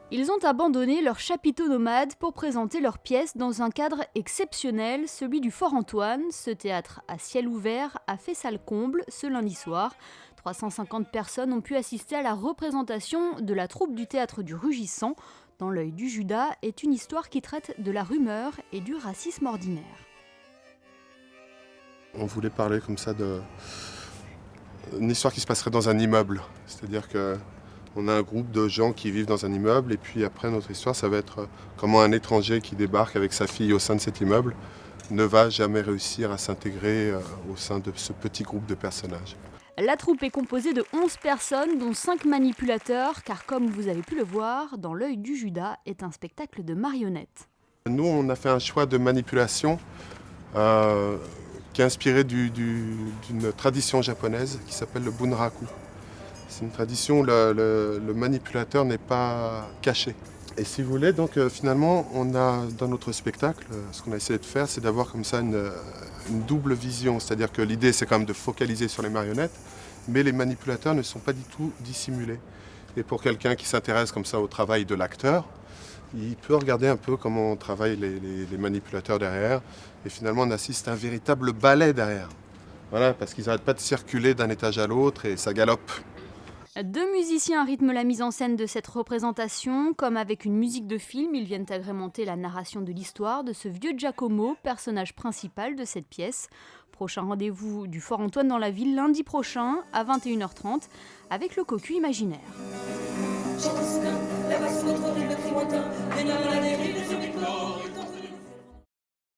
Ils ont abandonné leur chapiteau nomade pour présenter leur pièce dans un cadre exceptionnel, celui du Fort Antoine. Ce théâtre à ciel ouvert a fait salle comble ce lundi soir. 350 personnes ont pu assister à la représentation de la troupe du théâtre du Rugissant. Dans l'œil du Judas est une histoire qui traite de la rumeur et du racisme ordinaire. On voulait parler comme ça d'une histoire qui se passerait dans un immeuble. C'est-à-dire qu'on a un groupe de gens qui vivent dans un immeuble et puis après notre histoire, ça va être comment un étranger qui débarque avec sa fille au sein de cet immeuble ne va jamais réussir à s'intégrer au sein de ce petit groupe de personnages. La troupe est composée de 11 personnes, dont 5 manipulateurs, car comme vous avez pu le voir, Dans l'œil du Judas est un spectacle de marionnettes. Nous, on a fait un choix de manipulation qui est inspiré d'une tradition japonaise qui s'appelle le bunraku. C'est une tradition où le manipulateur n'est pas caché. Et si vous voulez, donc finalement, on a dans notre spectacle, ce qu'on a essayé de faire, c'est d'avoir comme ça une double vision. C'est-à-dire que l'idée, c'est quand même de focaliser sur les marionnettes, mais les manipulateurs ne sont pas du tout dissimulés. Et pour quelqu'un qui s'intéresse comme ça au travail de l'acteur, il peut regarder un peu comment travaillent les manipulateurs derrière. Et finalement, on assiste à un véritable ballet derrière. Voilà, parce qu'ils n'arrêtent pas de circuler d'un étage à l'autre et ça galope. 2 musiciens rythment la mise en scène de cette représentation. Comme avec une musique de film, ils viennent agrémenter la narration de l'histoire de ce vieux Giacomo, personnage principal de cette pièce. Prochain rendez-vous du Fort Antoine dans la ville lundi prochain à 21h30 avec le Cocu imaginaire. J'entends soudain la basse, notre horrible cri lointain,